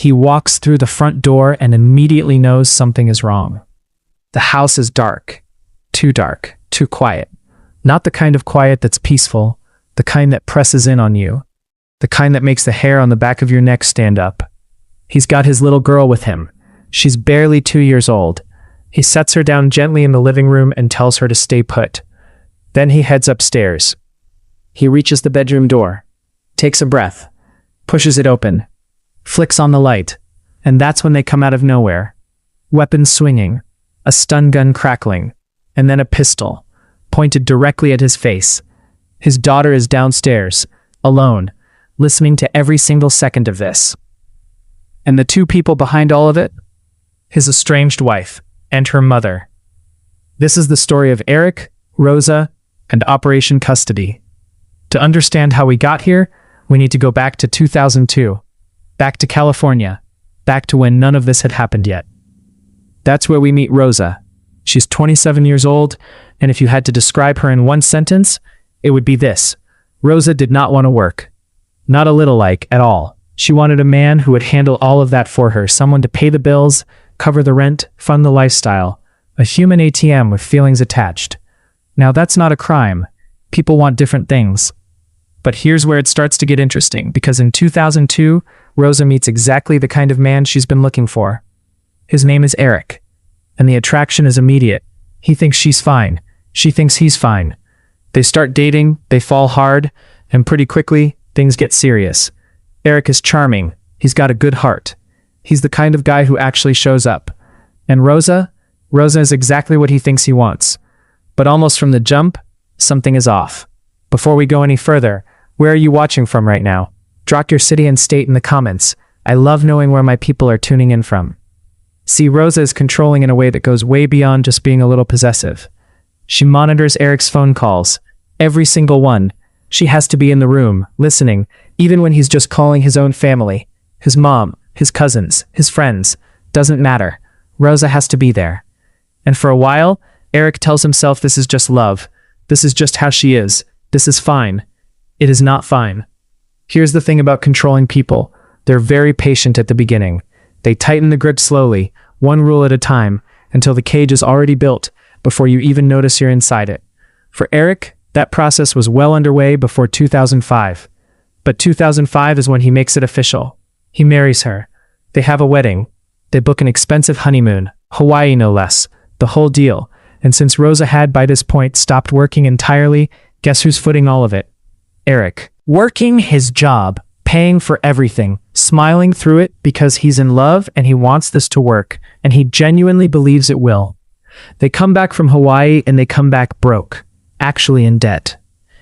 He walks through the front door and immediately knows something is wrong. The house is dark. Too dark. Too quiet. Not the kind of quiet that's peaceful, the kind that presses in on you. The kind that makes the hair on the back of your neck stand up. He's got his little girl with him. She's barely 2 years old. He sets her down gently in the living room and tells her to stay put. Then he heads upstairs. He reaches the bedroom door, takes a breath, pushes it open, flicks on the light, and that's when they come out of nowhere. Weapons swinging, a stun gun crackling, and then a pistol, pointed directly at his face. His daughter is downstairs, alone, listening to every single second of this. And the two people behind all of it? His estranged wife and her mother. This is the story of Eric, Rosa, and Operation Custody. To understand how we got here, we need to go back to 2002, back to California, back to when none of this had happened yet. That's where we meet Rosa. She's 27 years old, and if you had to describe her in one sentence, it would be this. Rosa did not want to work. Not a little like, at all. She wanted a man who would handle all of that for her, someone to pay the bills, cover the rent, fund the lifestyle, a human ATM with feelings attached. Now that's not a crime. People want different things. But here's where it starts to get interesting, because in 2002, Rosa meets exactly the kind of man she's been looking for. His name is Eric, and the attraction is immediate. He thinks she's fine. She thinks he's fine. They start dating, they fall hard, and pretty quickly, things get serious. Eric is charming. He's got a good heart. He's the kind of guy who actually shows up. And Rosa is exactly what he thinks he wants. But almost from the jump, something is off. Before we go any further, where are you watching from right now? Drop your city and state in the comments. I love knowing where my people are tuning in from. See, Rosa is controlling in a way that goes way beyond just being a little possessive. She monitors Eric's phone calls. Every single one. She has to be in the room, listening, even when he's just calling his own family. His mom, his cousins, his friends. Doesn't matter. Rosa has to be there. And for a while, Eric tells himself this is just love. This is just how she is. This is fine. It is not fine. Here's the thing about controlling people. They're very patient at the beginning. They tighten the grip slowly, one rule at a time, until the cage is already built, before you even notice you're inside it. For Eric, that process was well underway before 2005. But 2005 is when he makes it official. He marries her. They have a wedding. They book an expensive honeymoon, Hawaii no less, the whole deal. And since Rosa had by this point stopped working entirely, guess who's footing all of it? Eric. Working his job, paying for everything, smiling through it because he's in love and he wants this to work, and he genuinely believes it will. They come back from Hawaii and they come back broke, actually in debt.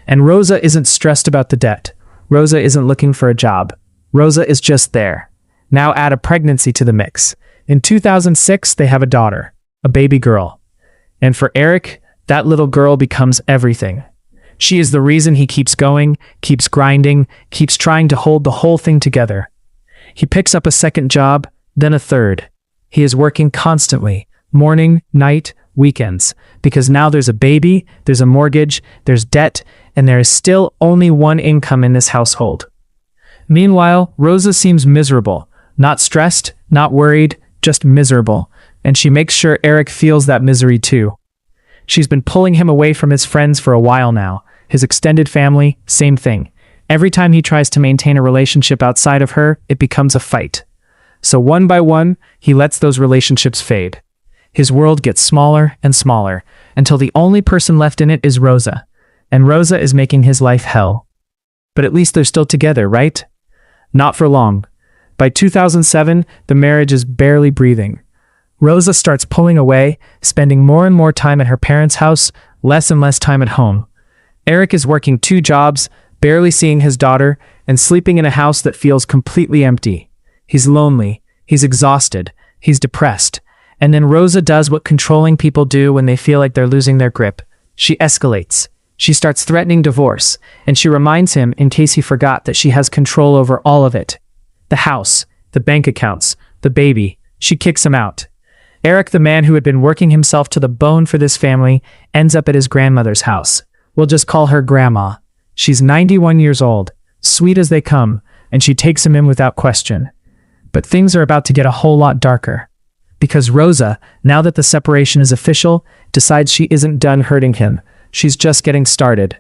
And Rosa isn't stressed about the debt. Rosa isn't looking for a job. Rosa is just there. Now add a pregnancy to the mix. In 2006, they have a daughter, a baby girl. And for Eric, that little girl becomes everything. She is the reason he keeps going, keeps grinding, keeps trying to hold the whole thing together. He picks up a second job, then a third. He is working constantly, morning, night, weekends, because now there's a baby, there's a mortgage, there's debt, and there is still only one income in this household. Meanwhile, Rosa seems miserable, not stressed, not worried, just miserable, and she makes sure Eric feels that misery too. She's been pulling him away from his friends for a while now. His extended family, same thing. Every time he tries to maintain a relationship outside of her, it becomes a fight. So one by one, he lets those relationships fade. His world gets smaller and smaller, until the only person left in it is Rosa. And Rosa is making his life hell. But at least they're still together, right? Not for long. By 2007, the marriage is barely breathing. Rosa starts pulling away, spending more and more time at her parents' house, less and less time at home. Eric is working 2 jobs, barely seeing his daughter, and sleeping in a house that feels completely empty. He's lonely, he's exhausted, he's depressed. And then Rosa does what controlling people do when they feel like they're losing their grip. She escalates. She starts threatening divorce, and she reminds him, in case he forgot, that she has control over all of it. The house, the bank accounts, the baby. She kicks him out. Eric, the man who had been working himself to the bone for this family, ends up at his grandmother's house. We'll just call her Grandma. She's 91 years old, sweet as they come, and she takes him in without question. But things are about to get a whole lot darker. Because Rosa, now that the separation is official, decides she isn't done hurting him. She's just getting started.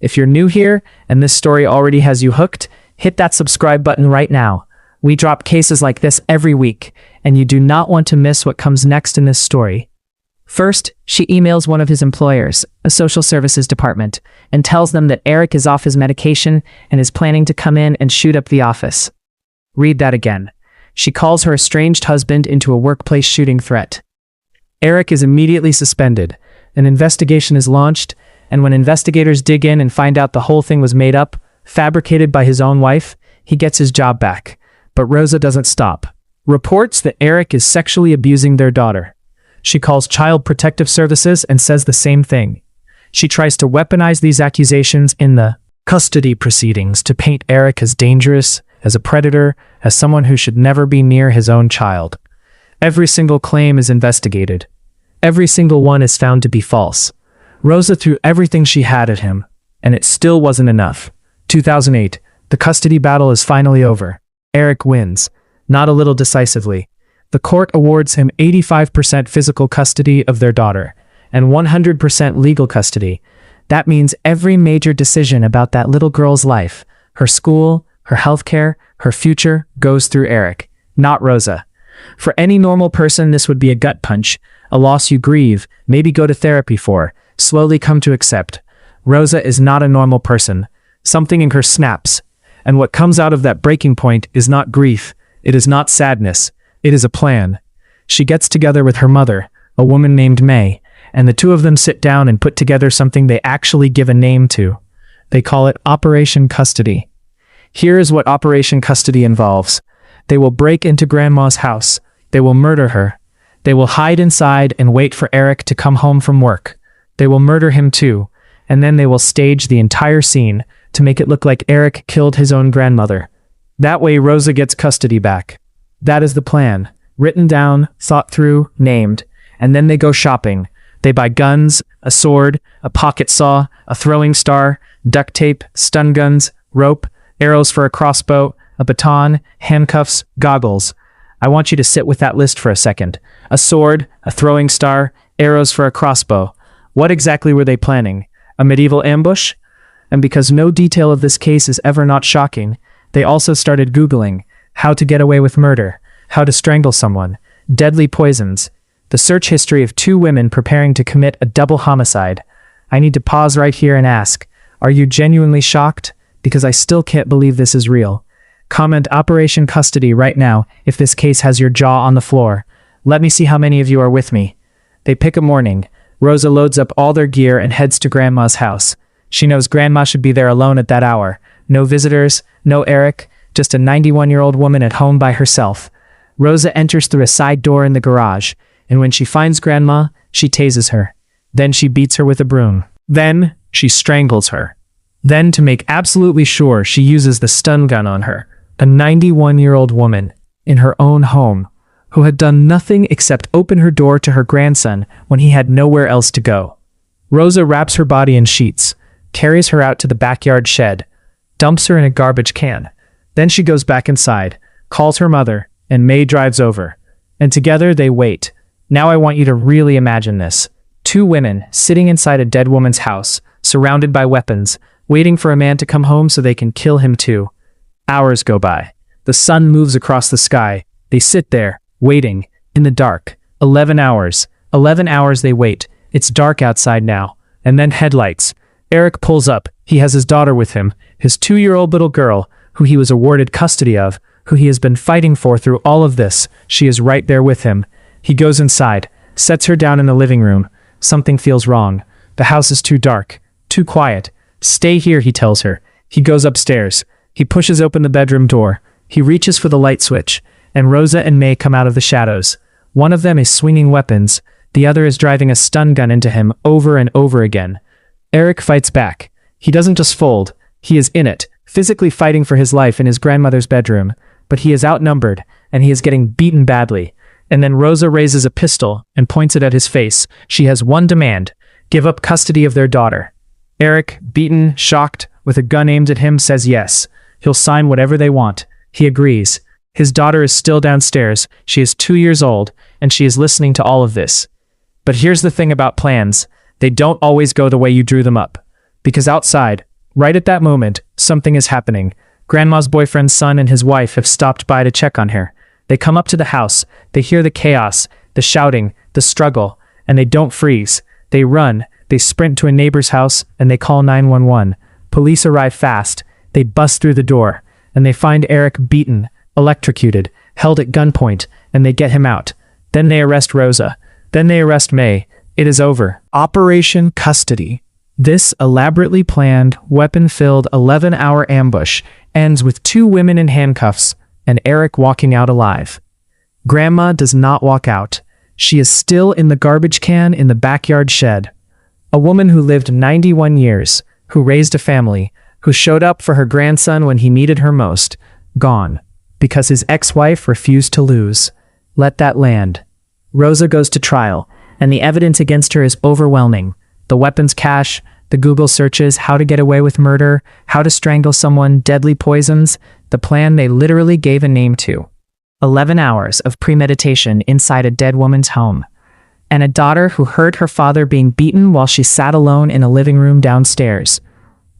If you're new here, and this story already has you hooked, hit that subscribe button right now. We drop cases like this every week, and you do not want to miss what comes next in this story. First, she emails one of his employers, a social services department, and tells them that Eric is off his medication and is planning to come in and shoot up the office. Read that again. She calls her estranged husband into a workplace shooting threat. Eric is immediately suspended. An investigation is launched, and when investigators dig in and find out the whole thing was made up, fabricated by his own wife, he gets his job back. But Rosa doesn't stop. Reports that Eric is sexually abusing their daughter. She calls Child Protective Services and says the same thing. She tries to weaponize these accusations in the custody proceedings to paint Eric as dangerous, as a predator, as someone who should never be near his own child. Every single claim is investigated. Every single one is found to be false. Rosa threw everything she had at him, and it still wasn't enough. 2008, the custody battle is finally over. Eric wins, not a little decisively. The court awards him 85% physical custody of their daughter, and 100% legal custody. That means every major decision about that little girl's life, her school, her healthcare, her future, goes through Eric, not Rosa. For any normal person, this would be a gut punch, a loss you grieve, maybe go to therapy for, slowly come to accept. Rosa is not a normal person. Something in her snaps. And what comes out of that breaking point is not grief. It is not sadness. It is a plan. She gets together with her mother, a woman named May, and the two of them sit down and put together something they actually give a name to. They call it Operation Custody. Here is what Operation Custody involves. They will break into Grandma's house. They will murder her. They will hide inside and wait for Eric to come home from work. They will murder him too, and then they will stage the entire scene to make it look like Eric killed his own grandmother. That way Rosa gets custody back. That is the plan. Written down, thought through, named. And then they go shopping. They buy guns, a sword, a pocket saw, a throwing star, duct tape, stun guns, rope, arrows for a crossbow, a baton, handcuffs, goggles. I want you to sit with that list for a second. A sword, a throwing star, arrows for a crossbow. What exactly were they planning? A medieval ambush? And because no detail of this case is ever not shocking, they also started Googling how to get away with murder, how to strangle someone, deadly poisons, the search history of two women preparing to commit a double homicide. I need to pause right here and ask, are you genuinely shocked? Because I still can't believe this is real. Comment Operation Custody right now if this case has your jaw on the floor. Let me see how many of you are with me. They pick a morning. Rosa loads up all their gear and heads to Grandma's house. She knows Grandma should be there alone at that hour. No visitors, no Eric, just a 91-year-old woman at home by herself. Rosa enters through a side door in the garage, and when she finds Grandma, she tases her. Then she beats her with a broom. Then she strangles her. Then, to make absolutely sure, she uses the stun gun on her, a 91-year-old woman, in her own home, who had done nothing except open her door to her grandson when he had nowhere else to go. Rosa wraps her body in sheets, carries her out to the backyard shed, dumps her in a garbage can. Then she goes back inside, calls her mother, and May drives over. And together they wait. Now I want you to really imagine this. Two women sitting inside a dead woman's house, surrounded by weapons, waiting for a man to come home so they can kill him too. Hours go by. The sun moves across the sky. They sit there, waiting, in the dark. 11 hours. 11 hours they wait. It's dark outside now. And then headlights. Eric pulls up. He has his daughter with him, his 2-year-old little girl, who he was awarded custody of, who he has been fighting for through all of this. She is right there with him. He goes inside, sets her down in the living room. Something feels wrong. The house is too dark, too quiet. Stay here, he tells her. He goes upstairs. He pushes open the bedroom door. He reaches for the light switch, and Rosa and May come out of the shadows. One of them is swinging weapons. The other is driving a stun gun into him over and over again. Eric fights back. He doesn't just fold. He is in it, physically fighting for his life in his grandmother's bedroom. But he is outnumbered, and he is getting beaten badly. And then Rosa raises a pistol and points it at his face. She has one demand: give up custody of their daughter. Eric, beaten, shocked, with a gun aimed at him, says yes. He'll sign whatever they want. He agrees. His daughter is still downstairs. She is 2 years old, and she is listening to all of this. But here's the thing about plans. They don't always go the way you drew them up. Because outside, right at that moment, something is happening. Grandma's boyfriend's son and his wife have stopped by to check on her. They come up to the house. They hear the chaos, the shouting, the struggle, and they don't freeze. They run. They sprint to a neighbor's house, and they call 911. Police arrive fast. They bust through the door, and they find Eric beaten, electrocuted, held at gunpoint, and they get him out. Then they arrest Rosa. Then they arrest May. It is over. Operation Custody. This elaborately planned, weapon-filled 11-hour ambush ends with 2 women in handcuffs and Eric walking out alive. Grandma does not walk out. She is still in the garbage can in the backyard shed. A woman who lived 91 years, who raised a family, who showed up for her grandson when he needed her most, gone, because his ex-wife refused to lose. Let that land. Rosa goes to trial, and the evidence against her is overwhelming. The weapons cache, the Google searches, how to get away with murder, how to strangle someone, deadly poisons, the plan they literally gave a name to. 11 hours of premeditation inside a dead woman's home. And a daughter who heard her father being beaten while she sat alone in a living room downstairs.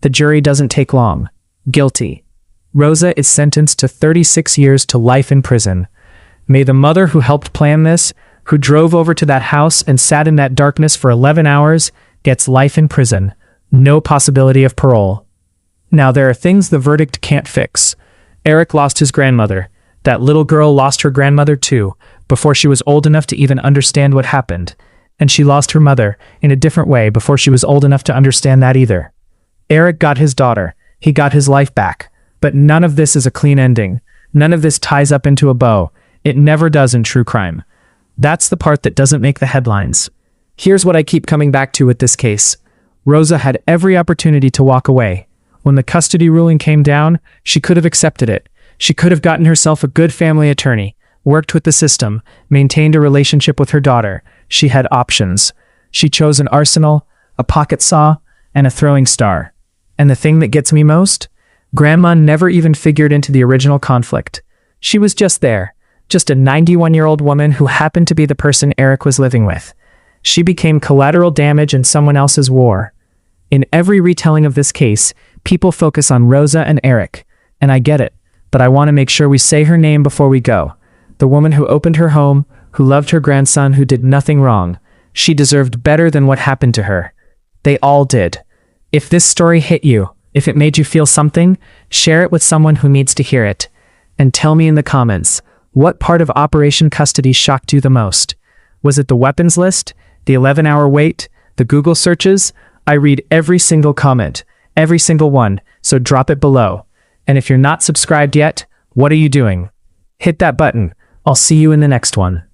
The jury doesn't take long. Guilty. Rosa is sentenced to 36 years to life in prison. May the mother who helped plan this, who drove over to that house and sat in that darkness for 11 hours, gets life in prison. No possibility of parole. Now there are things the verdict can't fix. Eric lost his grandmother. That little girl lost her grandmother too, before she was old enough to even understand what happened. And she lost her mother, in a different way, before she was old enough to understand that either. Eric got his daughter. He got his life back. But none of this is a clean ending. None of this ties up into a bow. It never does in true crime. That's the part that doesn't make the headlines. Here's what I keep coming back to with this case. Rosa had every opportunity to walk away. When the custody ruling came down, she could have accepted it. She could have gotten herself a good family attorney, worked with the system, maintained a relationship with her daughter. She had options. She chose an arsenal, a pocket saw, and a throwing star. And the thing that gets me most? Grandma never even figured into the original conflict. She was just there, just a 91-year-old woman who happened to be the person Eric was living with. She became collateral damage in someone else's war. In every retelling of this case, people focus on Rosa and Eric, and I get it, but I want to make sure we say her name before we go. The woman who opened her home, who loved her grandson, who did nothing wrong. She deserved better than what happened to her. They all did. If this story hit you, if it made you feel something, share it with someone who needs to hear it. And tell me in the comments, what part of Operation Custody shocked you the most? Was it the weapons list? The 11-hour wait? The Google searches? I read every single comment, every single one, so drop it below. And if you're not subscribed yet, what are you doing? Hit that button. I'll see you in the next one.